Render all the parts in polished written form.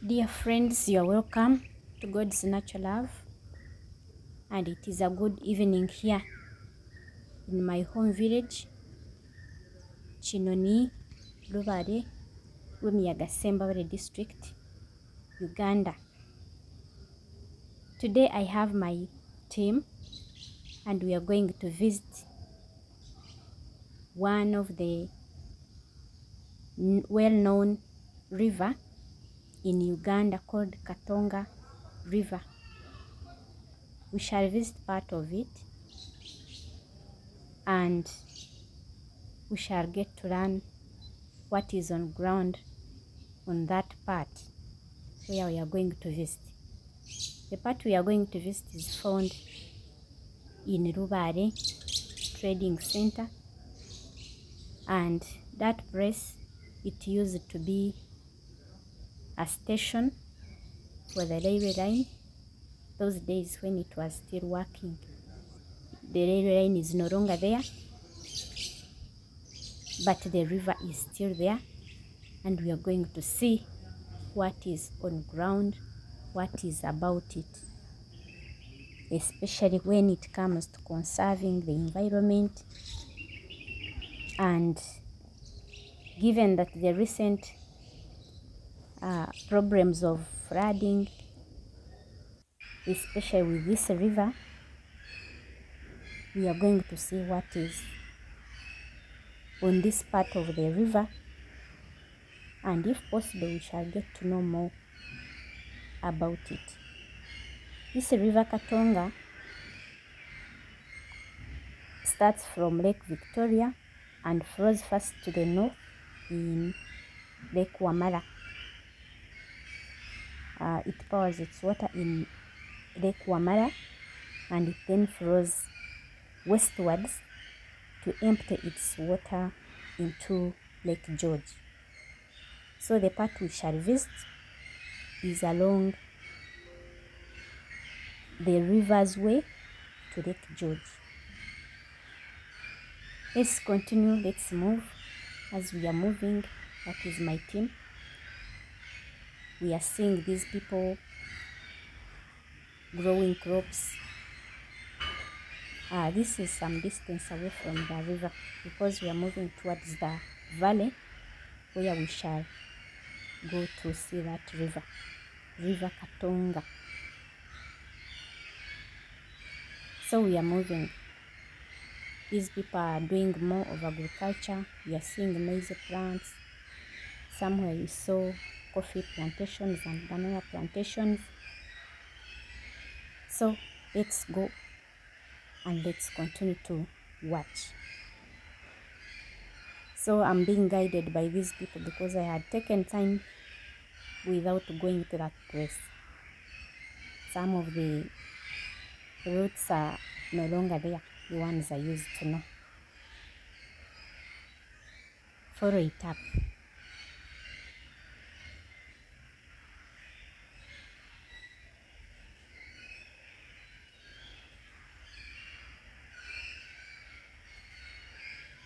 Dear friends, you are welcome to God's Natural Love, and it is a good evening here in my home village, Chinoni, Lubaale Lwemiyaga Sembabule district, Uganda. Today I have my team and we are going to visit one of the well-known river in Uganda called Katonga River. We shall visit part of it and we shall get to learn what is on ground on that part where we are going to visit. The part we are going to visit is found in Lubaale Trading Center, and that place, it used to be a station for the railway line those days when it was still working. The railway line is no longer there, but the river is still there, and we are going to see what is on ground, what is about it, especially when it comes to conserving the environment. And given that the recent problems of flooding, especially with this river, we are going to see what is on this part of the river, and if possible we shall get to know more about it. This River Katonga starts from Lake Victoria and flows first to the north in Lake Wamala. It pours its water in Lake Wamala, and it then flows westwards to empty its water into Lake George. So the part we shall visit is along the river's way to Lake George. Let's continue, let's move. As we are moving, that is my team. We are seeing these people growing crops. This is some distance away from the river because we are moving towards the valley where we shall go to see that river, River Katonga. So we are moving. These people are doing more of agriculture. We are seeing maize plants. Somewhere we saw coffee plantations and banana plantations. So let's go and let's continue to watch. So I'm being guided by these people because I had taken time without going to that place. Some of the routes are no longer there, the ones I used to know. Follow it up.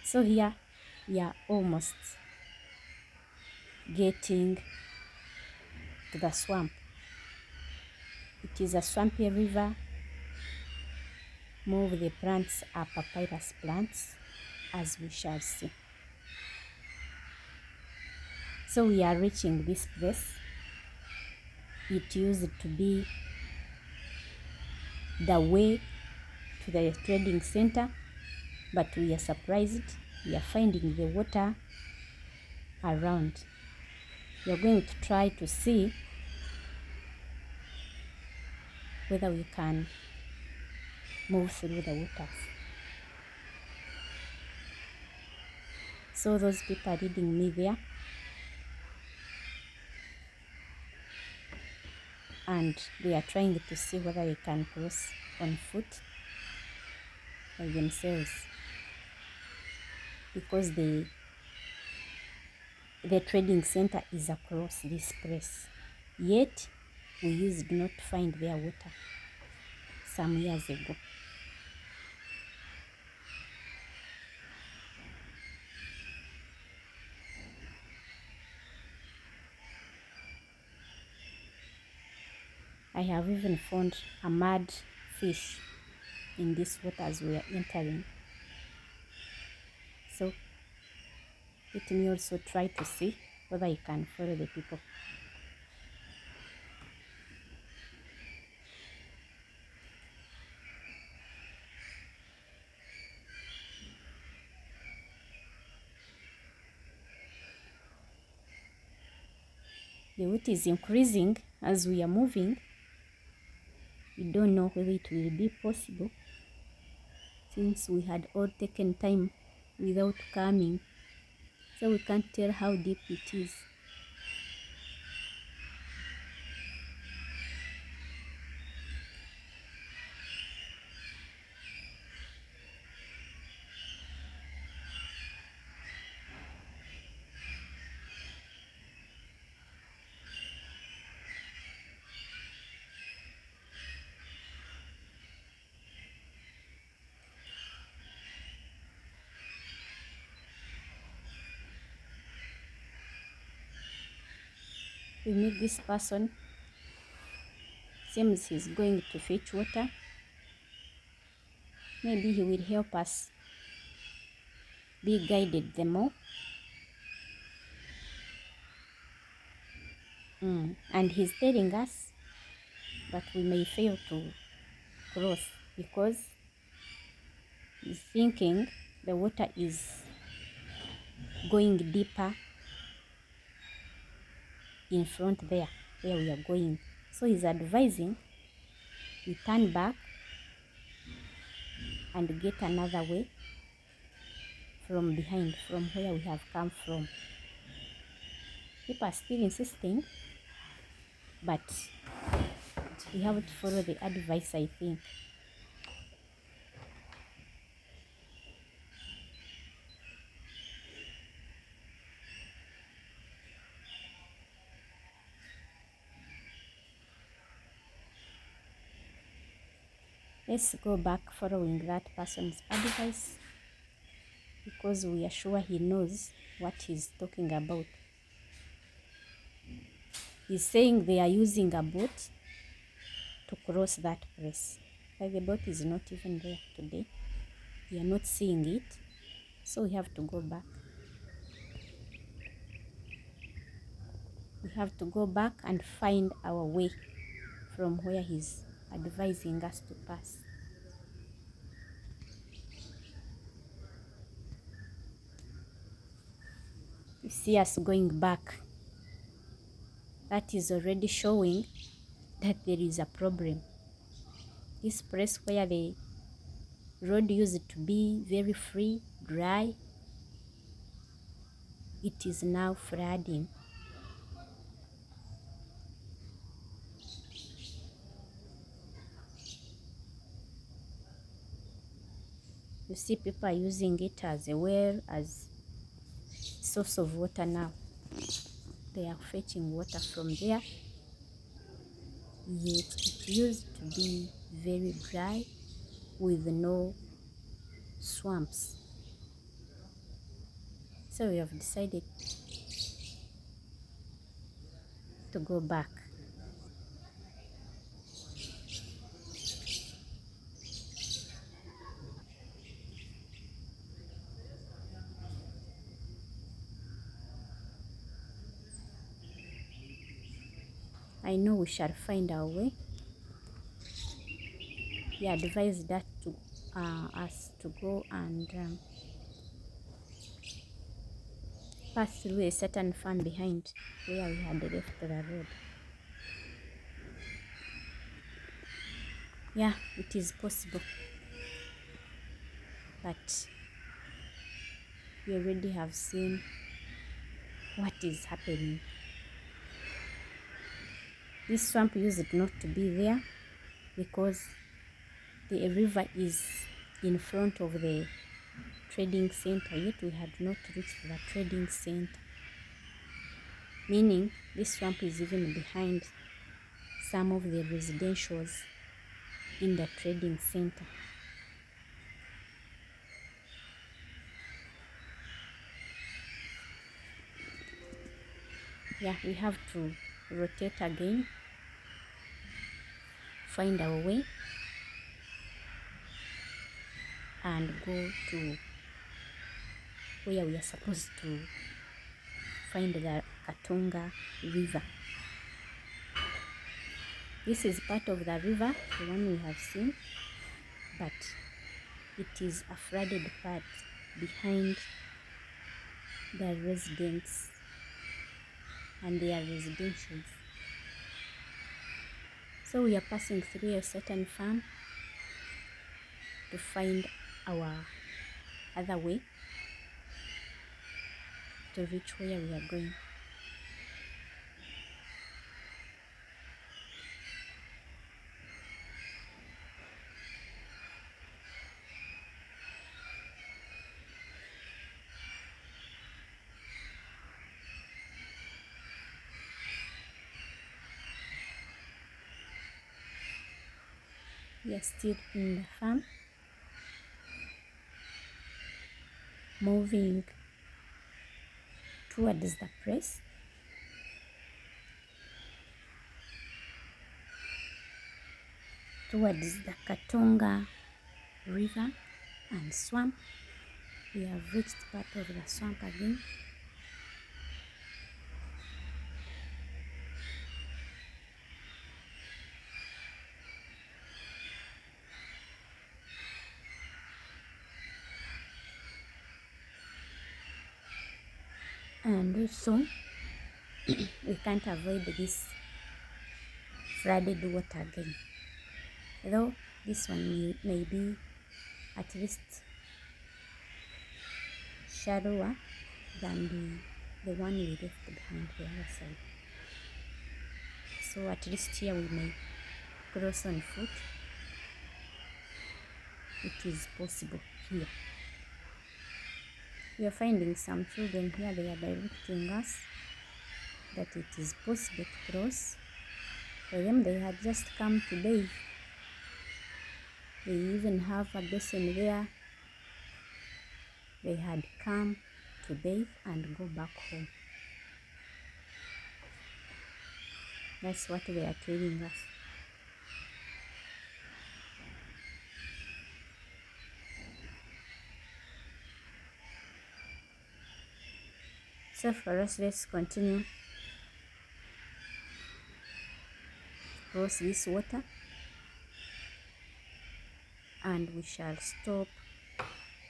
So here we are almost getting to the swamp. It is a swampy river. More of the plants are papyrus plants, as we shall see. So we are reaching this place. It used to be the way to the trading center, but we are surprised. We are finding the water around. We are going to try to see whether we can move through the waters. So those people are leading me there, and they are trying to see whether they can cross on foot by themselves, because the trading center is across this place. Yet we used not to find their water some years ago. I have even found a mud fish in this water as we are entering. So let me also try to see whether I can follow the people. The weight is increasing as we are moving. We don't know whether it will be possible since we had all taken time without coming, so we can't tell how deep it is. We meet this person, seems he's going to fetch water. Maybe he will help us be guided the more. And he's telling us that we may fail to cross because he's thinking the water is going deeper in front there where we are going. So he's advising we turn back and get another way from behind, from where we have come from. People are still insisting, but we have to follow the advice, I think. Let's go back following that person's advice because we are sure he knows what he's talking about. He's saying they are using a boat to cross that place. But the boat is not even there today. We are not seeing it, so we have to go back. We have to go back and find our way from where he's advising us to pass. You see us going back. That is already showing that there is a problem. This place where the road used to be very free, dry, it is now flooding. You see people are using it as a well, as source of water now. They are fetching water from there. Yet it used to be very dry with no swamps. So we have decided to go back. I know we shall find our way. He advised that to us to go and pass through a certain farm behind where we had left the road. Yeah, it is possible. But you already have seen what is happening. This swamp used not to be there because the river is in front of the trading center, yet we had not reached the trading center. Meaning this swamp is even behind some of the residentials in the trading center. Yeah, we have to rotate again find our way and go to where we are supposed to find the Katonga River. This is part of the river, the one we have seen, but it is a flooded part behind the residents and their residentials. So we are passing through a certain farm to find our other way to reach where we are going. We are still in the farm, moving towards the place. Towards the Katonga River and swamp. We have reached part of the swamp again. And also, we can't avoid this flooded water again. Though this one may be at least shallower than the one we left behind the other side. So at least here we may cross on foot. It is possible here. We are finding some children here. They are directing us that it is possible to cross. For them, they had just come to bathe. They even have a basin there. They had come to bathe and go back home. That's what they are telling us. So for us, let's continue cross this water, and we shall stop.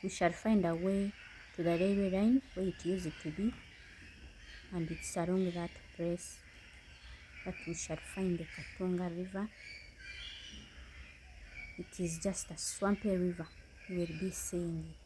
We shall find a way to the railway line where it used to be, and it's along that place that we shall find the Katonga River. It is just a swampy river. You will be seeing it.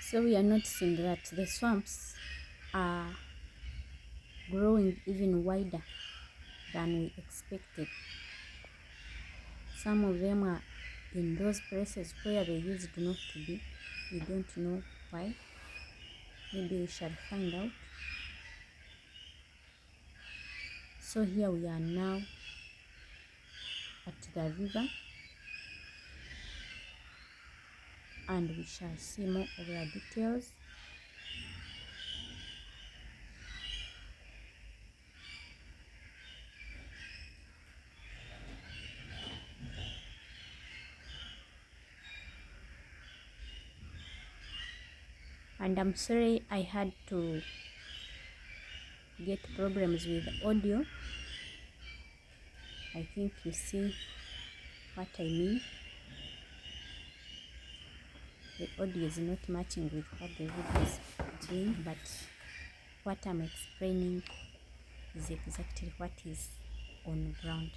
So we are noticing that the swamps are growing even wider than we expected. Some of them are in those places where they used not to be. We don't know why. Maybe we shall find out. So here we are now at the river, and we shall see more of the details. And I'm sorry I had to get problems with audio. I think you see what I mean. The audio is not matching with what the video is doing, but what I'm explaining is exactly what is on ground.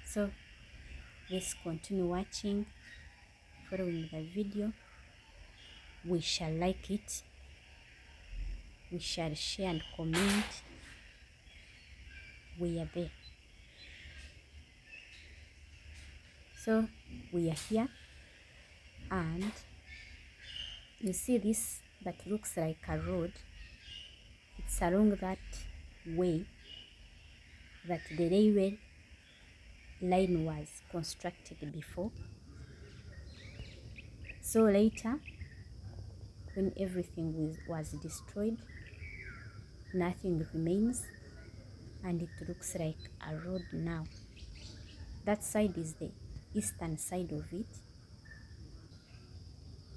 So let's continue watching, following the video. We shall like it. We shall share and comment. were there. So we are here, and you see this that looks like a road. It's along that way that the railway line was constructed before. So later, when everything was destroyed, nothing remains, and it looks like a road now. That side is the eastern side of it.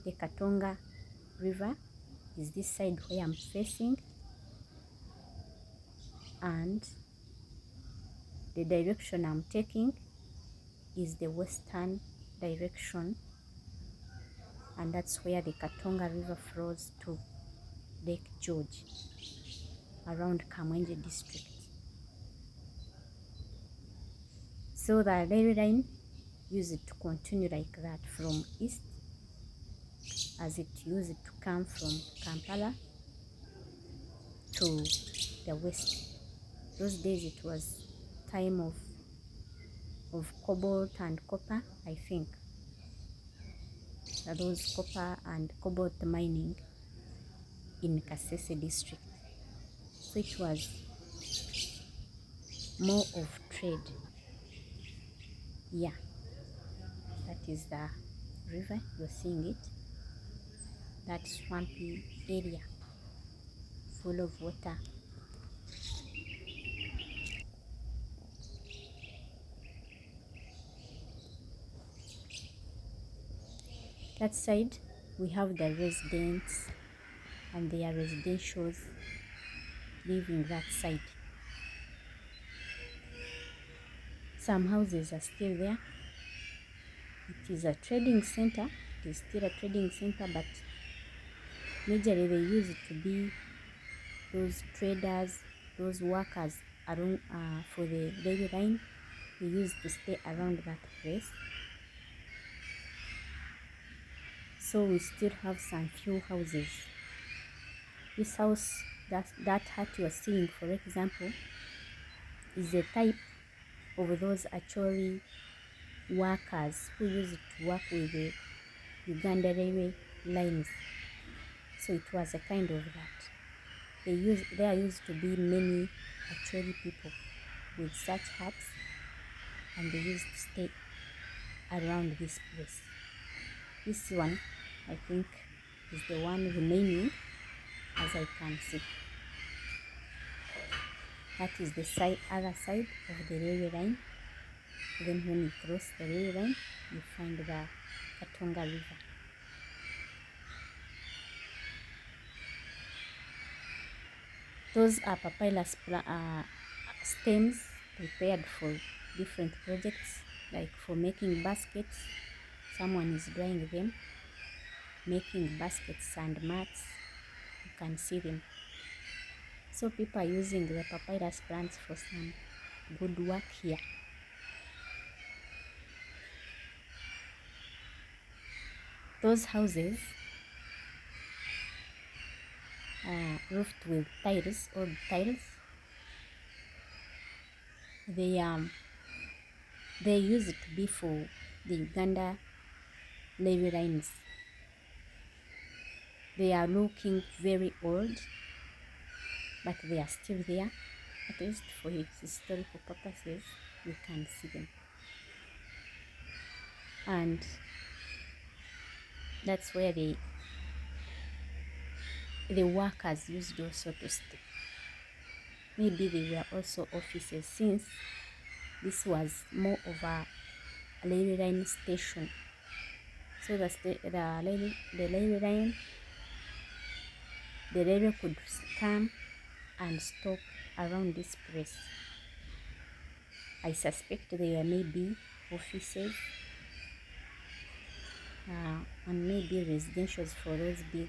The Katonga River is this side where I'm facing, and the direction I'm taking is the western direction, and that's where the Katonga River flows to Lake George around Kamwenje district. So the rail line used to continue like that from east, as it used to come from Kampala to the west. Those days it was time of cobalt and copper, I think. Those copper and cobalt mining in Kasese district. So it was more of trade. Yeah, that is the river, you're seeing it. That swampy area full of water. That side we have the residents and their residentials living that side. Some houses are still there. It is a trading center. It is still a trading center, but majorly they used to be those traders, those workers around for the railway line. They used to stay around that place. So we still have some few houses. This house, that hut you are seeing, for example, is a type of those actually workers who used to work with the Uganda railway lines. So it was a kind of that. There used to be many actually people with such huts, and they used to stay around this place. This one, I think, is the one remaining, as I can see. That is the other side of the railway line. Then when you cross the railway line, you find the Katonga River. Those are papyrus stems prepared for different projects, like for making baskets. Someone is drying them, making baskets and mats. You can see them. So people are using the papyrus plants for some good work here. Those houses are roofed with tiles, old tiles. They used to be for the Uganda railway lines. They are looking very old, but they are still there. At least for historical purposes, you can see them. And that's where the workers used also to stay. Maybe they were also offices, since this was more of a railway line station. So the railway could come and stop around this place. I suspect there may be offices and maybe residentials for those big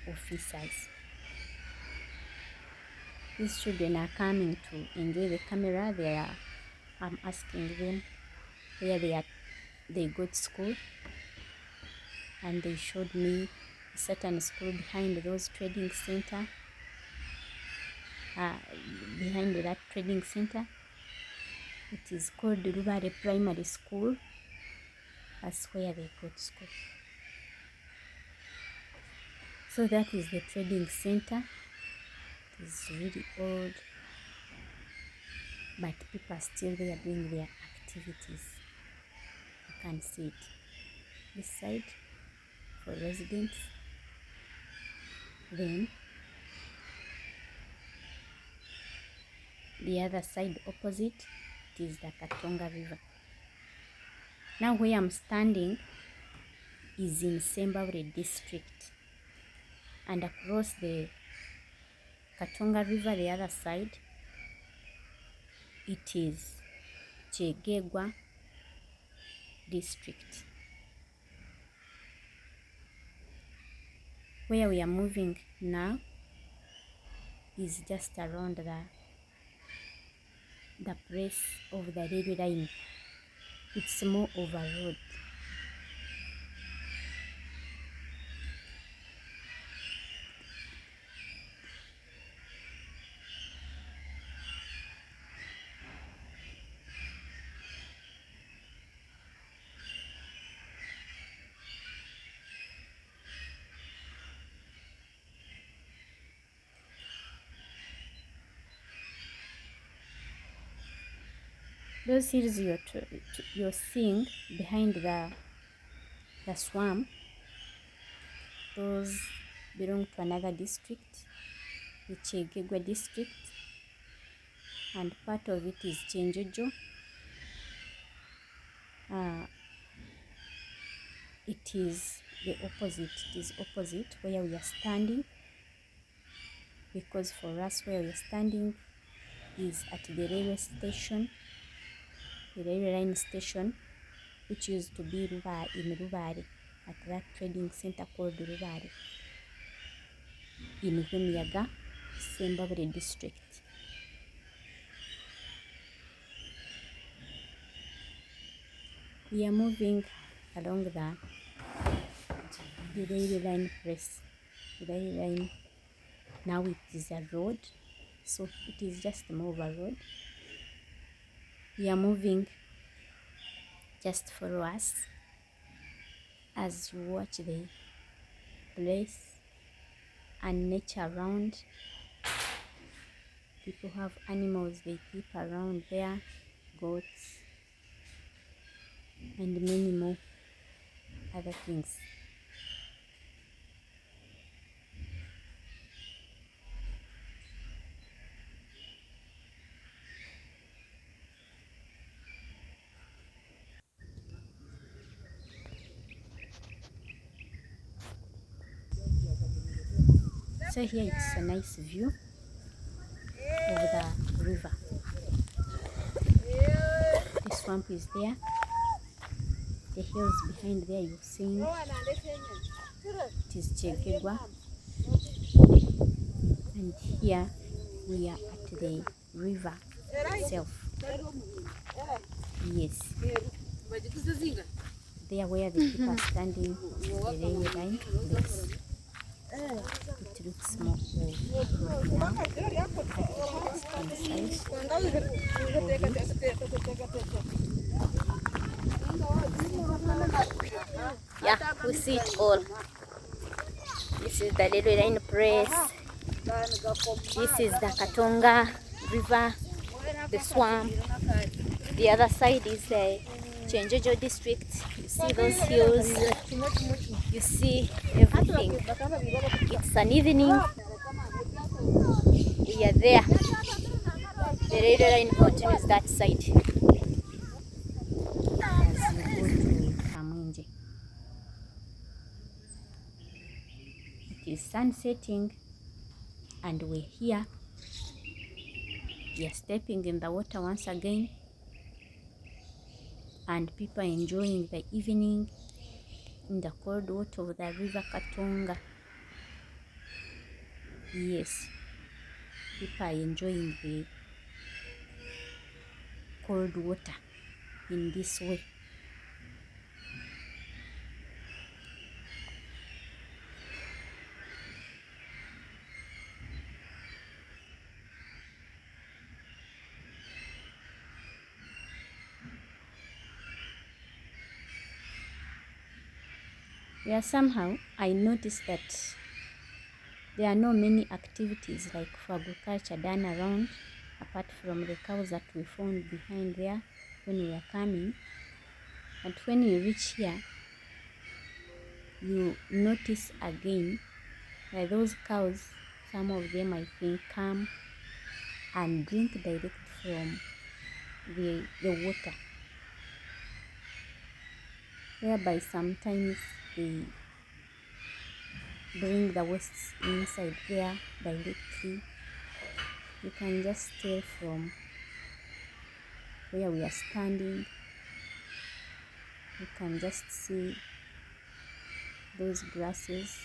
officers. These children are coming to enjoy the camera. I'm asking them where they go to school, and they showed me a certain school behind those trading center, behind that trading center. It is called Lubaale Primary School. That's where they go to school. So that is the trading center. It is really old, but people are still there doing their activities. You can see it. This side for residents. Then the other side opposite, it is the Katonga River. Now where I'm standing is in Sembabule district, and across the Katonga River, the other side, it is Chegegwa district. Where we are moving now is just around the place of the railway line. It's more of a road. Those hills you're seeing behind the swamp, those belong to another district, the Chegegwa district, and part of it is Chenjojo. It is the opposite. It is opposite where we are standing, because for us where we are standing is at the railway station, the railway line station, which used to be in Lubaale, at that trading center called Lubaale in Lwemiyaga Sembabule district. We are moving along the railway line place. The railway line, now it is a road, so it is just more of a road. We are moving, just follow us as you watch the place and nature around. People have animals they keep around there, goats and many more other things. So here it's a nice view of the river. The swamp is there. The hills behind there you're seeing, it is Chegegwa. And here we are at the river itself. Yes. There where the people are standing, the railway line looks. It looks more old now. Yeah, we see it all. This is the railway line place. This is the Katonga River, the swamp. The other side is the Chenjojo district. You see those hills. You see everything. It's an evening. We are there. The railway line continues that side. As you go to Kamunje. It is sun setting and we're here. We are stepping in the water once again, and people are enjoying the evening in the cold water of the River Katonga. Yes, people are enjoying the cold water in this way. where somehow I noticed that there are no many activities like for agriculture done around, apart from the cows that we found behind there when we were coming. But when you reach here, you notice again that those cows, some of them I think come and drink direct from the water, whereby sometimes they bring the wastes inside there directly. You can just tell from where we are standing, you can just see those grasses.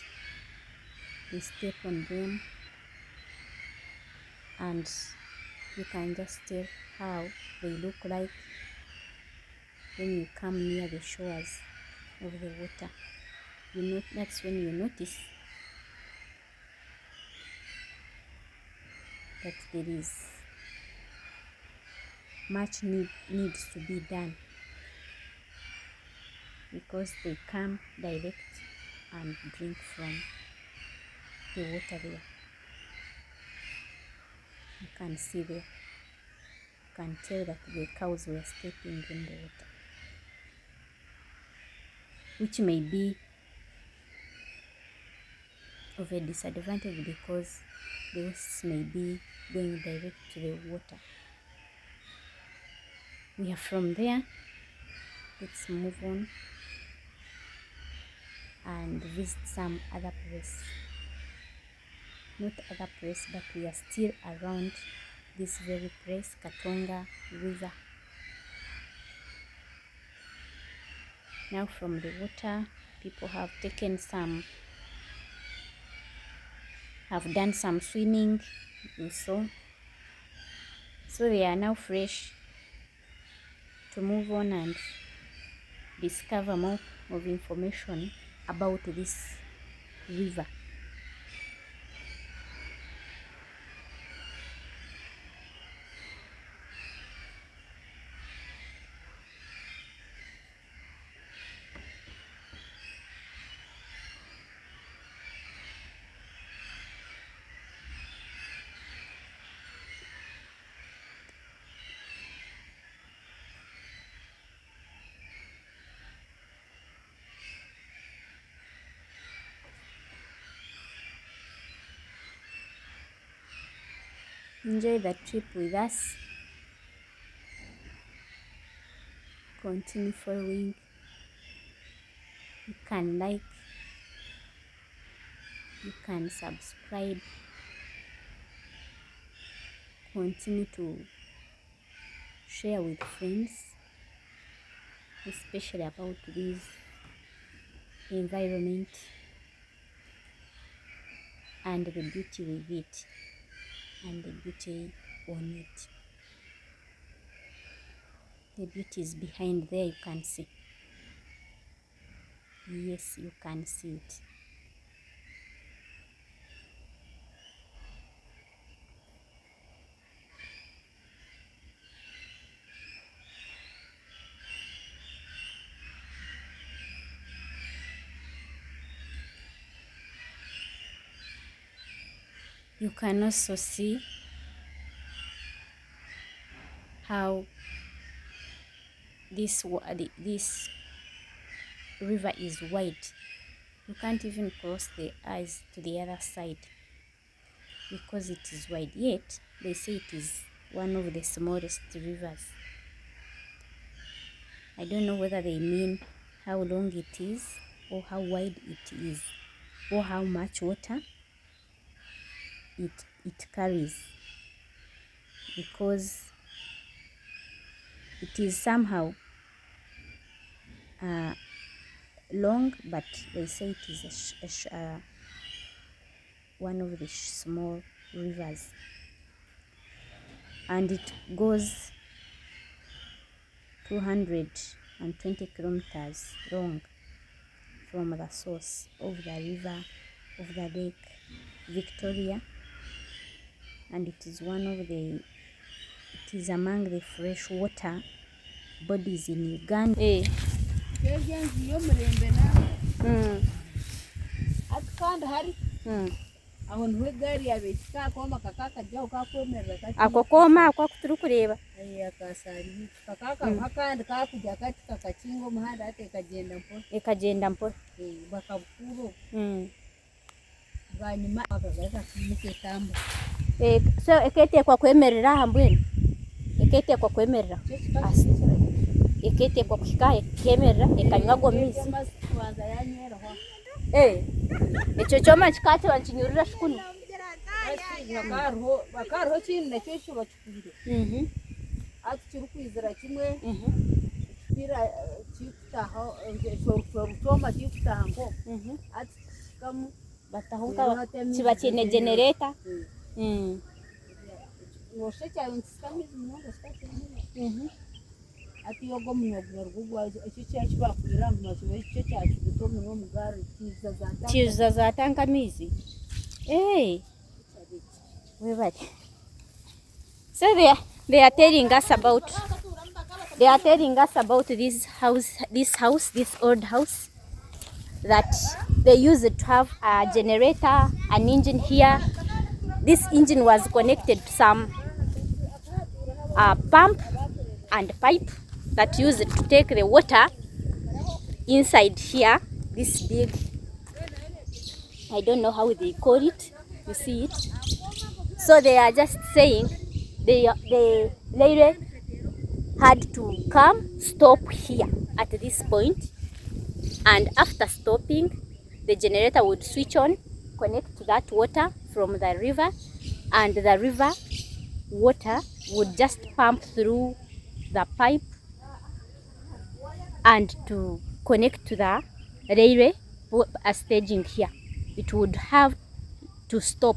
They step on them, and you can just tell how they look like when you come near the shores of the water. That's when you notice that there is much needs to be done, because they come direct and drink from the water there. You can see there, you can tell that the cows were stepping in the water, which may be of a disadvantage because the wastes may be going direct to the water. We are from there. Let's move on and visit some other place. Not other place, but we are still around this very place, Katonga River. Now from the water, people have done some swimming, you saw. So they are now fresh to move on and discover more of information about this river. Enjoy the trip with us. Continue following. You can like, you can subscribe. Continue to share with friends, especially about this environment and the beauty with it and the beauty on it. The beauty is behind there, you can see. Yes, you can see it. You can also see how this river is wide. You can't even cross the eyes to the other side because it is wide. Yet they say it is one of the smallest rivers. I don't know whether they mean how long it is or how wide it is or how much water it carries, because it is somehow long, but they say it is one of the small rivers, and it goes 220 kilometers long from the source of the river of the Lake Victoria, and it is among the freshwater bodies in Uganda. Atkanda hari aho nwe gari yabeshika koma kakaka jao kakwemerera kati ako koma kwa kuturu kureba akasari kakaka hakandi kakuja kati kakakingo muhanda ate kagenda mpo bakabukuro banyuma akagaza kimike tamba so ekete kwa kwemerera hambweni ekete kwa kwemerera ekete kwa kushikaye kemerera ekanywa gomizi kwanza yanyera ho echo choma chikate wanchinyurira shukunu bakarho chini nacho cyo bachukire ati kiri kwizira kimwe kira chitaho choma chitaho ngo ati kamu batahunga chiba chene generator ngoshe cyayo nsikamizi munonga sikati ati yogo munogwa rugwa icyo cyacu bakwira mu maso icyo cyacu gutomo no mugari tiza zatanga mizi so they are telling us about this old house that they used to have a generator, an engine here. This engine was connected to some pump and pipe that used to take the water inside here. This big, I don't know how they call it, you see it. So they are just saying the lady had to come stop here at this point, and after stopping the generator would switch on, connect to that water from the river, and the river water would just pump through the pipe and to connect to the railway staging here. It would have to stop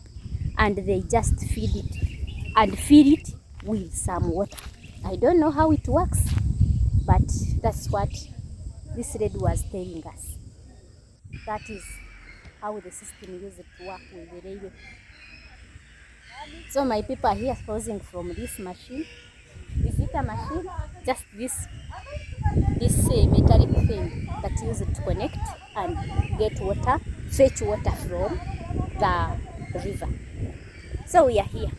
and they just feed it with some water. I don't know how it works, but that's what this lady was telling us. That is how the system used to work with the railway. So my people are here posing from this machine. Is it a machine? Just this metallic thing that used to connect and get water, fetch water from the river. So we are here.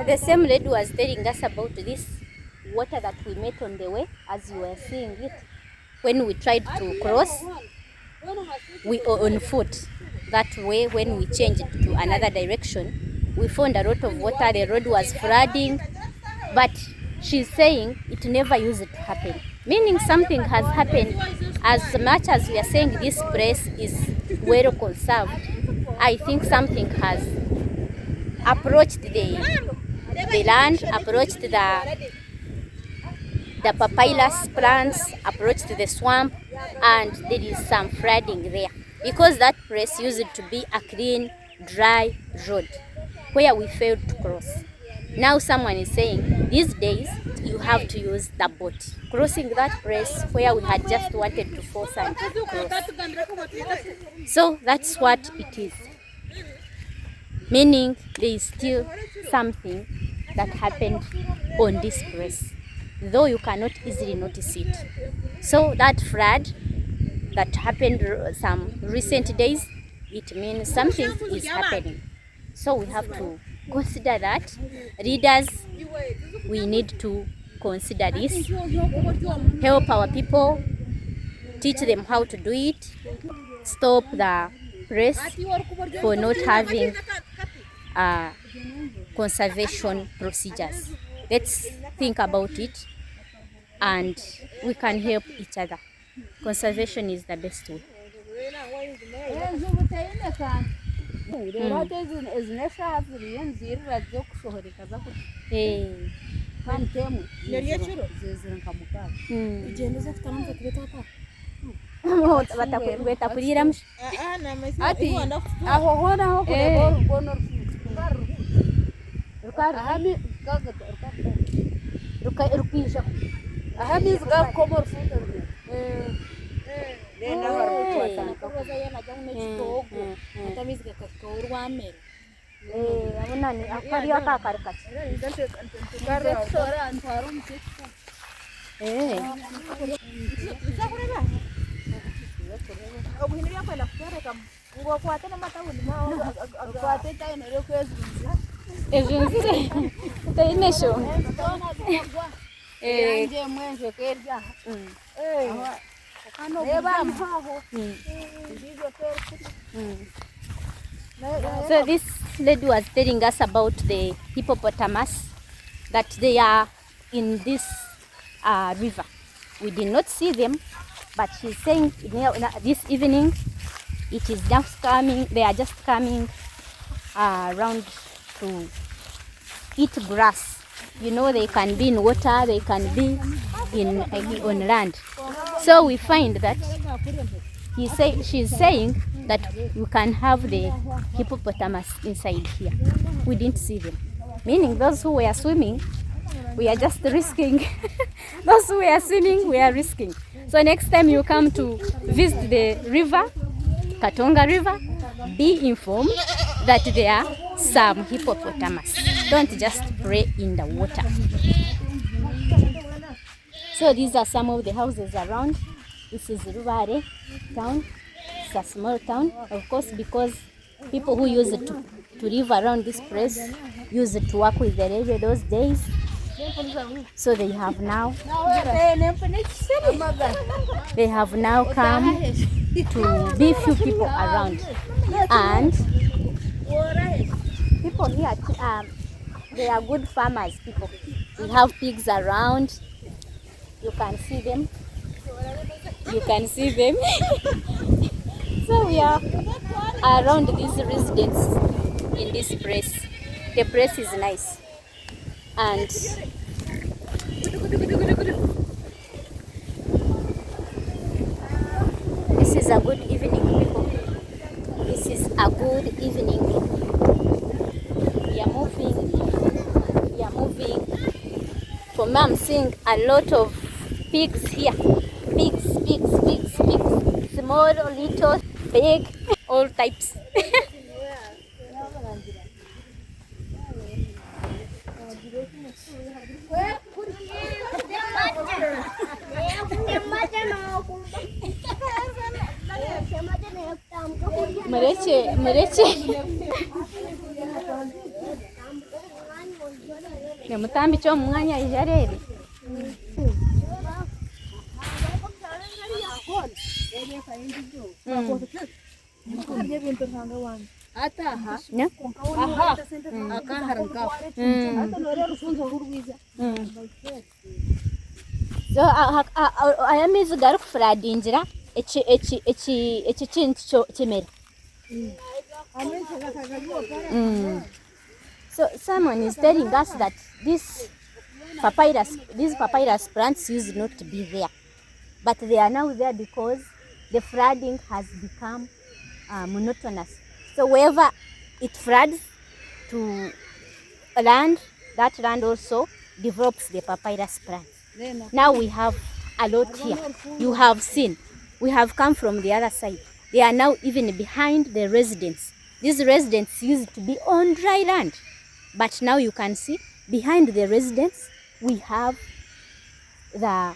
The same lady was telling us about this water that we met on the way, as you were seeing it. When we tried to cross, we were on foot. That way, when we changed to another direction, we found a lot of water. The road was flooding, but she's saying it never used to happen. Meaning something has happened. As much as we are saying this place is well conserved, I think something has approached the land, approached the papyrus plants, approached the swamp, and there is some flooding there. Because that place used to be a clean, dry road where we failed to cross. Now someone is saying these days you have to use the boat. Crossing that place where we had just wanted to force and cross. So that's what it is. Meaning there is still something that happened on this place, though you cannot easily notice it. So that flood that happened some recent days, it means something is happening. So we have to consider that. Leaders, we need to consider this, help our people, teach them how to do it, stop the press for not having conservation procedures. Let's think about it and we can help each other. Conservation is the best way. rukisha ahamizi gakomora fundo abunani akari akakari kati obuhini byakwenda kutwereka ngo kwate n'amatawuni kwate taino yokwezunza ezunzire tainesho yanje mwenje kerja So this lady was telling us about the hippopotamus, that they are in this river. We did not see them, but she's saying this evening it is just coming. They are just coming around to eat grass. You know, they can be in water, they can be on land. So we find that she's saying that you can have the hippopotamus inside here. We didn't see them. Meaning those who were swimming, we are just risking. Those who were swimming, we are risking. So next time you come to visit the river, Katonga River, be informed that there are some hippopotamus. Don't just play in the water. So these are some of the houses around. This is Lubaale town. It's a small town, of course, because people who used to live around this place used to work with the railway those days. So they have now come to be few people around, and people here they are good farmers. People, we have pigs around. You can see them. So we are around these residents in this place. The place is nice, and this is a good evening, people. This is a good evening. We are moving. For me, I'm seeing a lot of pigs here. Pigs. Small, little, big, all types. Mureke. Nemutambi cyo mu mwanya ijarere. So aya mizi gari kufuradingira eki kintu kimera. So someone is telling us that these papyrus plants used not to be there, but they are now there because the flooding has become monotonous. So wherever it floods to land, that land also develops the papyrus plants. Now we have a lot here. You have seen, we have come from the other side. They are now even behind the residents. These residents used to be on dry land, but now you can see behind the residents we have the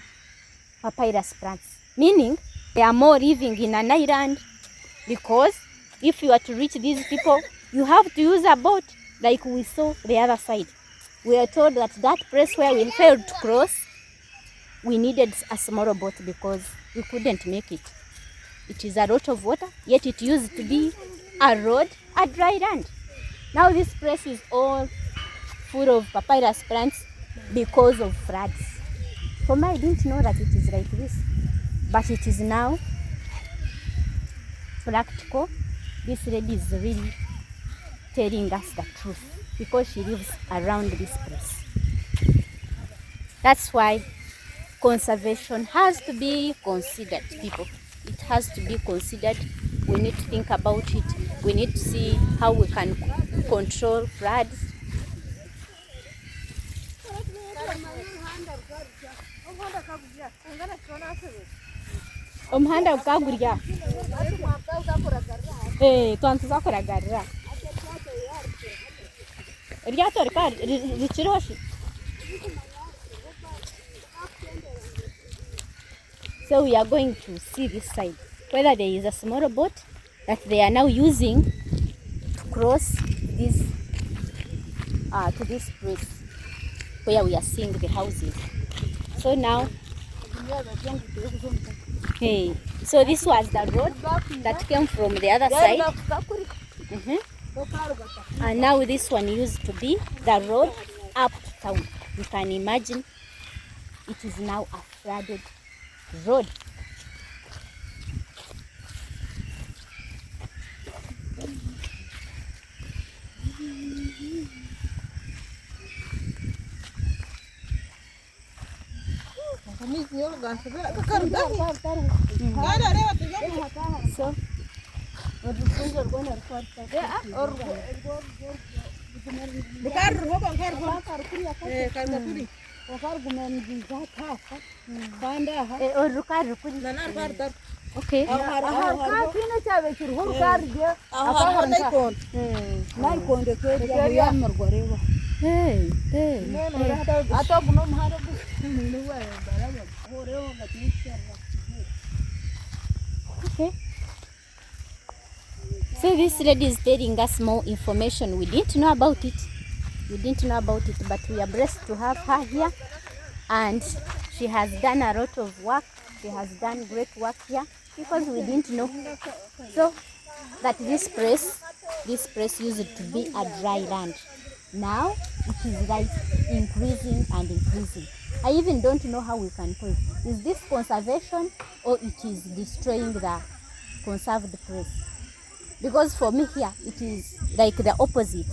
papyrus plants, meaning they are more living in an island, because if you are to reach these people, you have to use a boat like we saw the other side. We are told that that place where we failed to cross, we needed a smaller boat because we couldn't make it. It is a lot of water, yet it used to be a road, a dry land. Now this place is all full of papyrus plants because of floods. For me, I didn't know that it is like this, but it is now practical. This lady is really telling us the truth because she lives around this place. That's why conservation has to be considered, people. It has to be considered. We need to think about it. We need to see how we can control floods. Omuhanda gukagurya twantuzakoragarira eryato rikiroshi. So we are going to see this side whether there is a small boat that they are now using to cross this to this place where we are seeing the houses. So now, hey, so this was the road that came from the other side. And now this one used to be the road up to town. You can imagine it is now a flooded road. So okay. Okay. So this lady is telling us more information. We didn't know about it. But we are blessed to have her here. And she has done a lot of work. She has done great work here because we didn't know. So that this place used to be a dry land. Now it is like increasing and increasing. I even don't know how we can call it. Is this conservation or it is destroying the conserved place? Because for me here, it is like the opposite.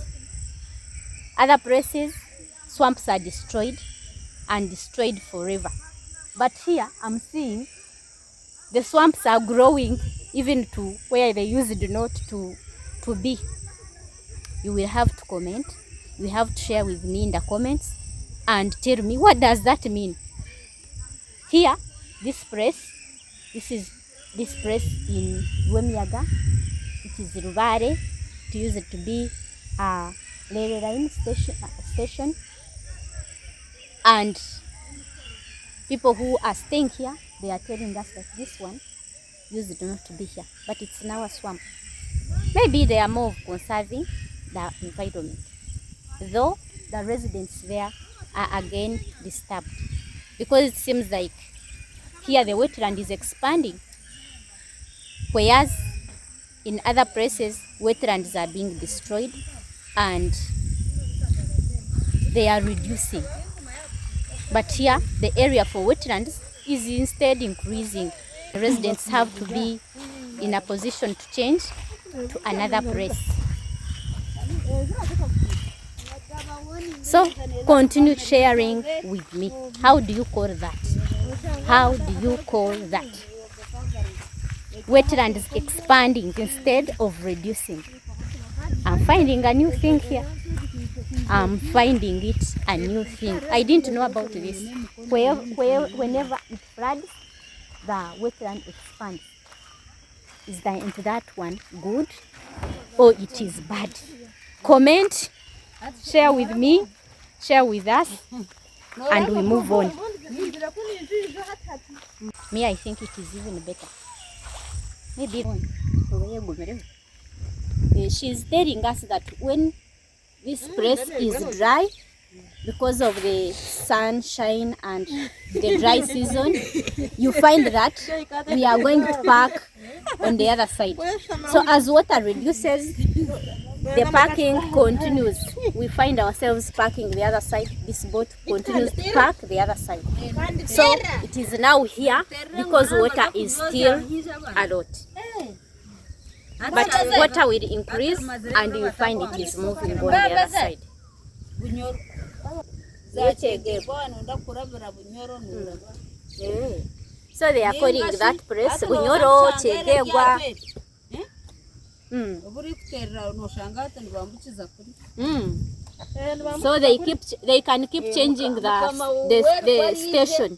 Other places, swamps are destroyed and destroyed forever. But here, I'm seeing the swamps are growing even to where they used not to be. You will have to comment. You have to share with me in the comments and tell me what does that mean. Here, this place in Lwemiyaga, it is Lubaale. It used to be a rail line station. And people who are staying here, they are telling us that this one used not to be here, but it's now a swamp. Maybe they are more of conserving the environment, though the residents there are again disturbed because it seems like here the wetland is expanding, whereas in other places wetlands are being destroyed and they are reducing. But here the area for wetlands is instead increasing. The residents have to be in a position to change to another place. So continue sharing with me. How do you call that? How do you call that? Wetlands expanding instead of reducing. I'm finding a new thing here. I'm finding it a new thing. I didn't know about this. Whenever it floods, the wetland expands. Is that one good or it is bad? Comment, share with me, share with us, and we move on. Me, I think it is even better. Maybe she's telling us that when this place is dry, because of the sunshine and the dry season, you find that we are going to park on the other side. So as water reduces, the parking continues. We find ourselves parking the other side. This boat continues to park the other side. So it is now here because water is still a lot. But water will increase and you find it is moving on the other side. So they are calling that place Bunyoro Chegegwa. So they can keep changing the station.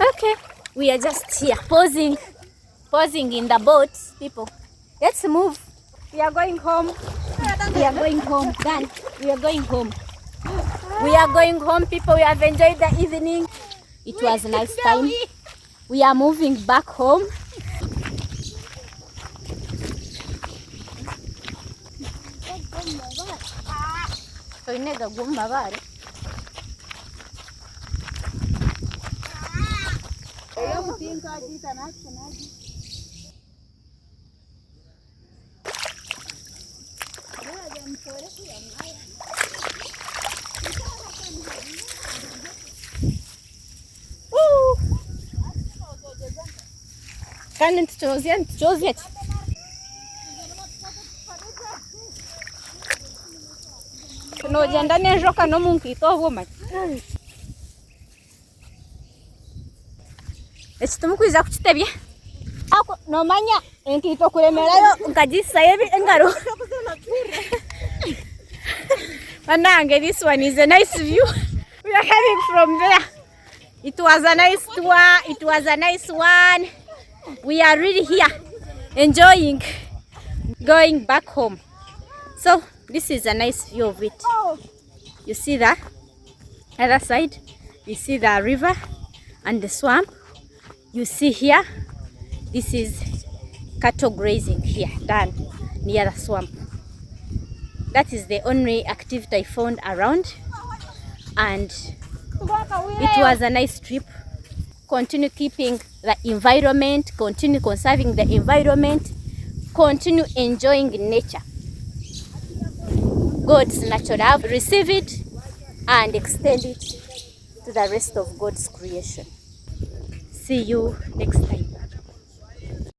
Okay, we are just here pausing in the boat, people. Let's move. We are going home. We are going home. Done. We are going home. We are going home, people. We have enjoyed the evening. It was a nice time. We are moving back home. Kandi ntikyozye ki? Nogenda n'enjoka n'omunkiito obw'omanyi. Ekitumu kwiza kukitebya. Ako nomanya enkiito kulemerayo nkagisayo engaro. Banange, this one is a nice view. We are heading from there. It was a nice tour. It was a nice one. We are really here enjoying going back home. So this is a nice view of it. You see the other side, you see the river and the swamp. You see here, this is cattle grazing here, done near the swamp. That is the only activity I found around, and it was a nice trip. Continue keeping the environment, continue conserving the environment, continue enjoying nature. God's natural love, receive it and extend it to the rest of God's creation. See you next time.